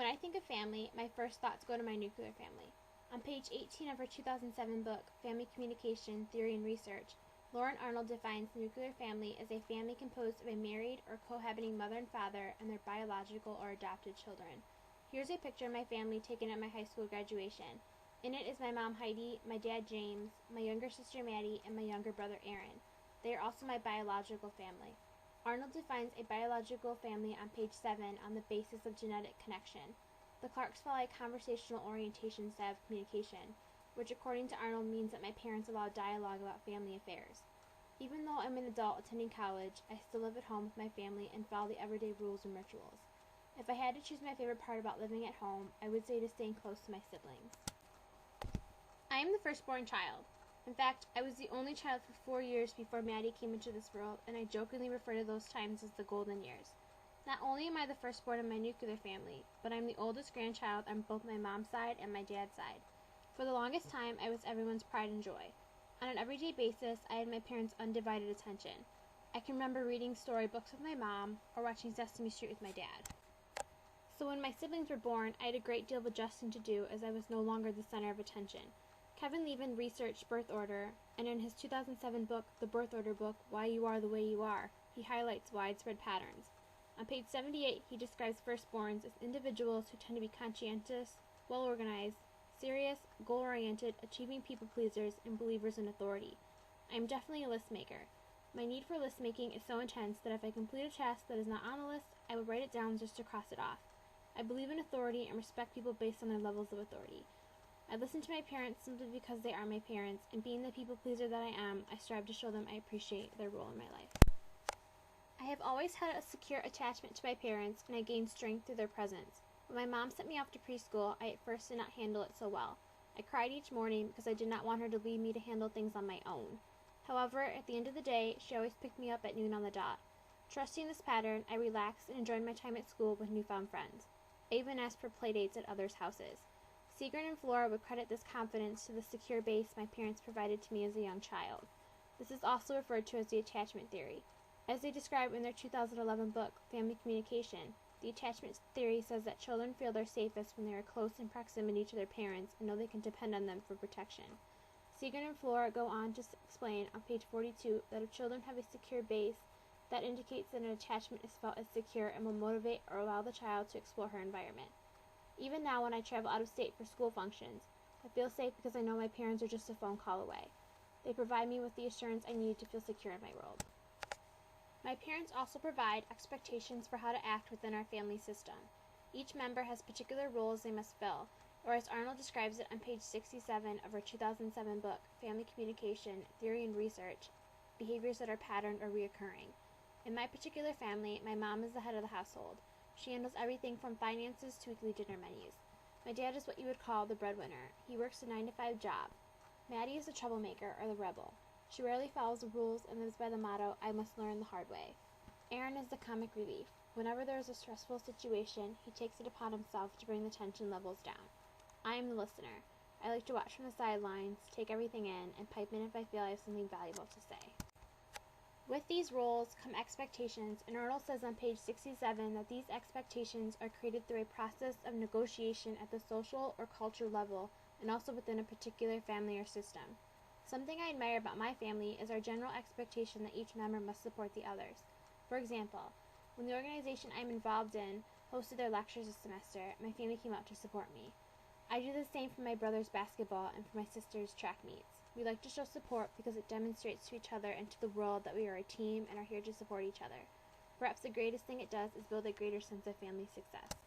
When I think of family, my first thoughts go to my nuclear family. On page 18 of her 2007 book, Family Communication, Theory and Research, Lauren Arnold defines the nuclear family as a family composed of a married or cohabiting mother and father and their biological or adopted children. Here's a picture of my family taken at my high school graduation. In it is my mom Heidi, my dad James, my younger sister Maddie, and my younger brother Aaron. They are also my biological family. Arnold defines a biological family on page 7 on the basis of genetic connection. The Clarks follow a conversational orientation style of communication, which according to Arnold means that my parents allow dialogue about family affairs. Even though I'm an adult attending college, I still live at home with my family and follow the everyday rules and rituals. If I had to choose my favorite part about living at home, I would say it is staying close to my siblings. I am the firstborn child. In fact, I was the only child for 4 years before Maddie came into this world, and I jokingly refer to those times as the golden years. Not only am I the firstborn in my nuclear family, but I'm the oldest grandchild on both my mom's side and my dad's side. For the longest time, I was everyone's pride and joy. On an everyday basis, I had my parents' undivided attention. I can remember reading storybooks with my mom or watching Sesame Street with my dad. So when my siblings were born, I had a great deal of adjusting to do as I was no longer the center of attention. Kevin Levin researched birth order, and in his 2007 book, The Birth Order Book, Why You Are the Way You Are, he highlights widespread patterns. On page 78, he describes firstborns as individuals who tend to be conscientious, well-organized, serious, goal-oriented, achieving people pleasers, and believers in authority. I am definitely a list maker. My need for list making is so intense that if I complete a task that is not on the list, I will write it down just to cross it off. I believe in authority and respect people based on their levels of authority. I listen to my parents simply because they are my parents, and being the people pleaser that I am, I strive to show them I appreciate their role in my life. I have always had a secure attachment to my parents, and I gained strength through their presence. When my mom sent me off to preschool, I at first did not handle it so well. I cried each morning because I did not want her to leave me to handle things on my own. However, at the end of the day, she always picked me up at noon on the dot. Trusting this pattern, I relaxed and enjoyed my time at school with newfound friends. I even asked for playdates at others' houses. Sigrid and Flora would credit this confidence to the secure base my parents provided to me as a young child. This is also referred to as the attachment theory. As they describe in their 2011 book, Family Communication, the attachment theory says that children feel they're safest when they are close in proximity to their parents and know they can depend on them for protection. Sigrid and Flora go on to explain on page 42 that if children have a secure base, that indicates that an attachment is felt as secure and will motivate or allow the child to explore her environment. Even now when I travel out of state for school functions, I feel safe because I know my parents are just a phone call away. They provide me with the assurance I need to feel secure in my world. My parents also provide expectations for how to act within our family system. Each member has particular roles they must fill, or as Arnold describes it on page 67 of her 2007 book, Family Communication, Theory and Research, Behaviors that are patterned or reoccurring. In my particular family, my mom is the head of the household. She handles everything from finances to weekly dinner menus. My dad is what you would call the breadwinner. He works a 9-to-5 job. Maddie is the troublemaker, or the rebel. She rarely follows the rules and lives by the motto, I must learn the hard way. Aaron is the comic relief. Whenever there is a stressful situation, he takes it upon himself to bring the tension levels down. I am the listener. I like to watch from the sidelines, take everything in, and pipe in if I feel I have something valuable to say. With these roles come expectations, and Arnold says on page 67 that these expectations are created through a process of negotiation at the social or cultural level, and also within a particular family or system. Something I admire about my family is our general expectation that each member must support the others. For example, when the organization I am involved in hosted their lectures this semester, my family came out to support me. I do the same for my brother's basketball and for my sister's track meets. We like to show support because it demonstrates to each other and to the world that we are a team and are here to support each other. Perhaps the greatest thing it does is build a greater sense of family success.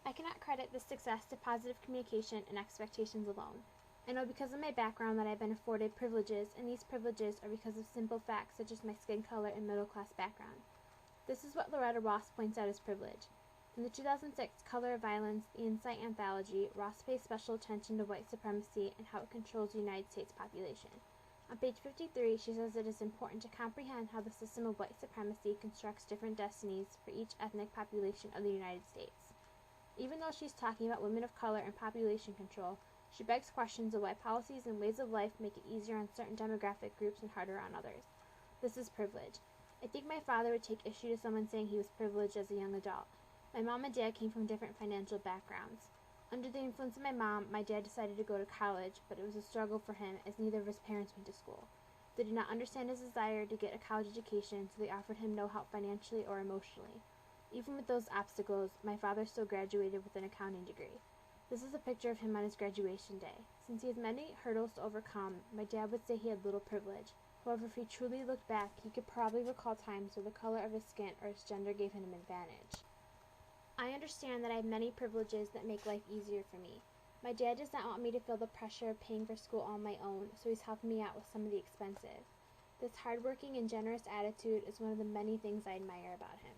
I cannot credit this success to positive communication and expectations alone. I know because of my background that I have been afforded privileges, and these privileges are because of simple facts such as my skin color and middle-class background. This is what Loretta Ross points out as privilege. In the 2006 Color of Violence, The Insight Anthology, Ross pays special attention to white supremacy and how it controls the United States population. On page 53, she says it is important to comprehend how the system of white supremacy constructs different destinies for each ethnic population of the United States. Even though she's talking about women of color and population control, she begs questions of why policies and ways of life make it easier on certain demographic groups and harder on others. This is privilege. I think my father would take issue to someone saying he was privileged as a young adult. My mom and dad came from different financial backgrounds. Under the influence of my mom, my dad decided to go to college, but it was a struggle for him as neither of his parents went to school. They did not understand his desire to get a college education, so they offered him no help financially or emotionally. Even with those obstacles, my father still graduated with an accounting degree. This is a picture of him on his graduation day. Since he has many hurdles to overcome, my dad would say he had little privilege. However, if he truly looked back, he could probably recall times where the color of his skin or his gender gave him an advantage. I understand that I have many privileges that make life easier for me. My dad does not want me to feel the pressure of paying for school on my own, so he's helping me out with some of the expenses. This hardworking and generous attitude is one of the many things I admire about him.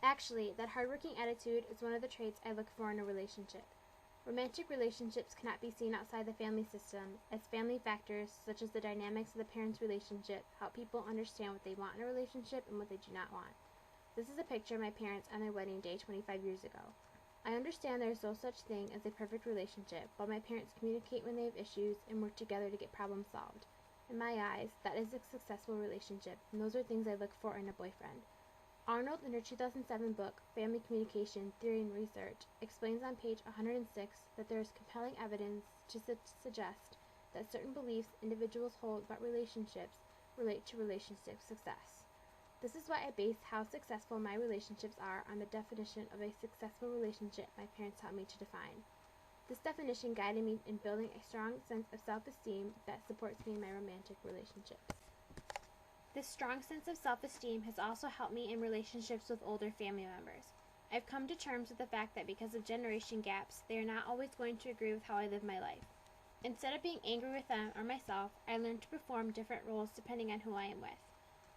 Actually, that hardworking attitude is one of the traits I look for in a relationship. Romantic relationships cannot be seen outside the family system, as family factors, such as the dynamics of the parents' relationship, help people understand what they want in a relationship and what they do not want. This is a picture of my parents on their wedding day 25 years ago. I understand there is no such thing as a perfect relationship, but my parents communicate when they have issues and work together to get problems solved. In my eyes, that is a successful relationship, and those are things I look for in a boyfriend. Arnold, in her 2007 book, Family Communication, Theory and Research, explains on page 106 that there is compelling evidence to suggest that certain beliefs individuals hold about relationships relate to relationship success. This is why I base how successful my relationships are on the definition of a successful relationship my parents helped me to define. This definition guided me in building a strong sense of self-esteem that supports me in my romantic relationships. This strong sense of self-esteem has also helped me in relationships with older family members. I've come to terms with the fact that because of generation gaps, they are not always going to agree with how I live my life. Instead of being angry with them or myself, I learned to perform different roles depending on who I am with.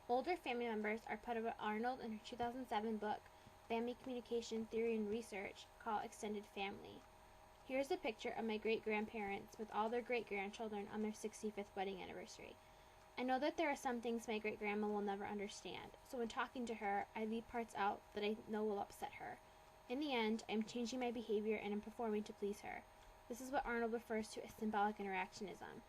Older family members are part of what Arnold in her 2007 book, Family Communication, Theory and Research, call extended family. Here's a picture of my great-grandparents with all their great-grandchildren on their 65th wedding anniversary. I know that there are some things my great-grandma will never understand, so when talking to her, I leave parts out that I know will upset her. In the end, I'm changing my behavior and I'm performing to please her. This is what Arnold refers to as symbolic interactionism.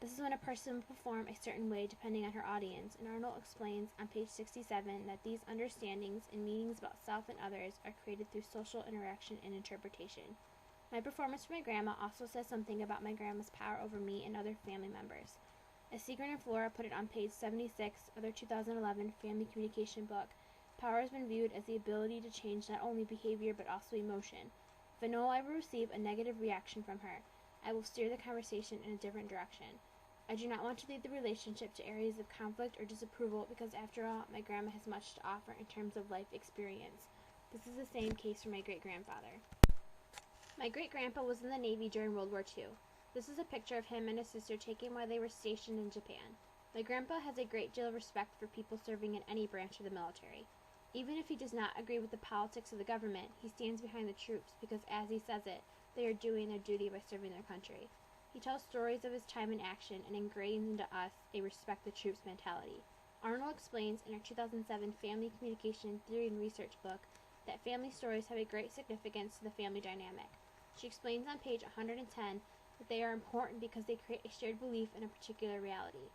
This is when a person will perform a certain way depending on her audience, and Arnold explains on page 67 that these understandings and meanings about self and others are created through social interaction and interpretation. My performance for my grandma also says something about my grandma's power over me and other family members. As Seagren and Flora put it on page 76 of their 2011 Family Communication book, power has been viewed as the ability to change not only behavior but also emotion. If I know I will receive a negative reaction from her, I will steer the conversation in a different direction. I do not want to lead the relationship to areas of conflict or disapproval because, after all, my grandma has much to offer in terms of life experience. This is the same case for my great-grandfather. My great-grandpa was in the Navy during World War II. This is a picture of him and his sister taken while they were stationed in Japan. My grandpa has a great deal of respect for people serving in any branch of the military. Even if he does not agree with the politics of the government, he stands behind the troops because, as he says it, they are doing their duty by serving their country. He tells stories of his time in action and ingrains into us a respect the troops mentality. Arnold explains in her 2007 Family Communication, Theory and Research book that family stories have a great significance to the family dynamic. She explains on page 110 that they are important because they create a shared belief in a particular reality.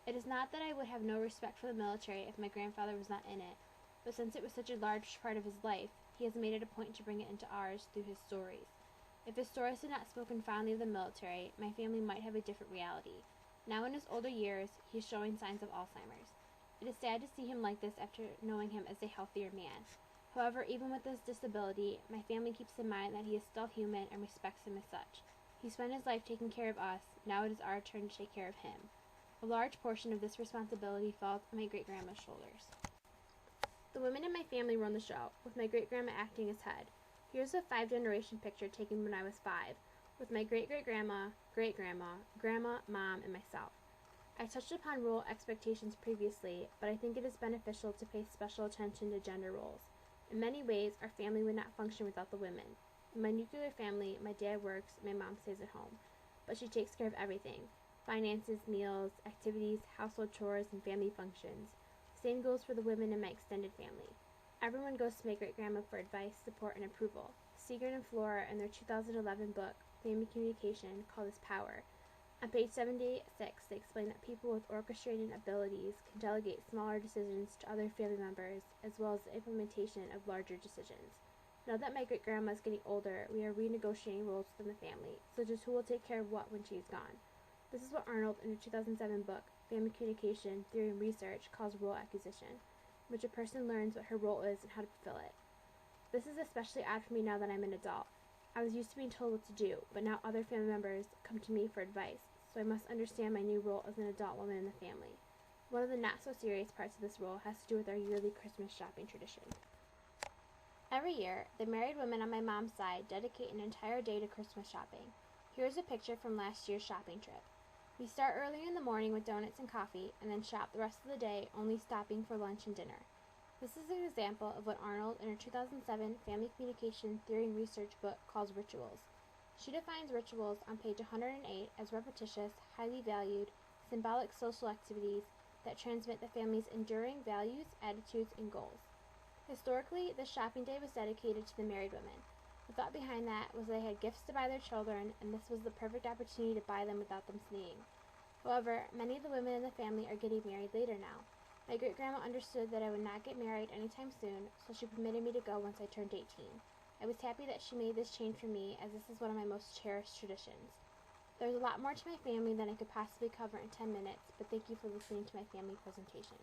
It is not that I would have no respect for the military if my grandfather was not in it, but since it was such a large part of his life, he has made it a point to bring it into ours through his stories. If his stories had not spoken fondly of the military, my family might have a different reality. Now in his older years, he is showing signs of Alzheimer's. It is sad to see him like this after knowing him as a healthier man. However, even with this disability, my family keeps in mind that he is still human and respects him as such. He spent his life taking care of us, now it is our turn to take care of him. A large portion of this responsibility falls on my great-grandma's shoulders. The women in my family run the show, with my great-grandma acting as head. Here's a 5-generation picture taken when I was 5, with my great-great-grandma, great-grandma, grandma, mom, and myself. I touched upon role expectations previously, but I think it is beneficial to pay special attention to gender roles. In many ways, our family would not function without the women. In my nuclear family, my dad works and my mom stays at home, but she takes care of everything: finances, meals, activities, household chores, and family functions. Same goes for the women in my extended family. Everyone goes to my great-grandma for advice, support, and approval. Seagren and Flora, in their 2011 book, Family Communication, call this power. On page 76, they explain that people with orchestrating abilities can delegate smaller decisions to other family members, as well as the implementation of larger decisions. Now that my great-grandma is getting older, we are renegotiating roles within the family, such as who will take care of what when she is gone. This is what Arnold, in her 2007 book, Family Communication, Theory and Research, calls role acquisition, in which a person learns what her role is and how to fulfill it. This is especially odd for me now that I'm an adult. I was used to being told what to do, but now other family members come to me for advice, so I must understand my new role as an adult woman in the family. One of the not-so-serious parts of this role has to do with our yearly Christmas shopping tradition. Every year, the married women on my mom's side dedicate an entire day to Christmas shopping. Here's a picture from last year's shopping trip. We start early in the morning with donuts and coffee, and then shop the rest of the day, only stopping for lunch and dinner. This is an example of what Arnold, in her 2007 Family Communication Theory and Research book, calls rituals. She defines rituals on page 108 as repetitious, highly valued, symbolic social activities that transmit the family's enduring values, attitudes, and goals. Historically, this shopping day was dedicated to the married women. The thought behind that was they had gifts to buy their children, and this was the perfect opportunity to buy them without them seeing. However, many of the women in the family are getting married later now. My great-grandma understood that I would not get married anytime soon, so she permitted me to go once I turned 18. I was happy that she made this change for me, as this is one of my most cherished traditions. There's a lot more to my family than I could possibly cover in 10 minutes, but thank you for listening to my family presentation.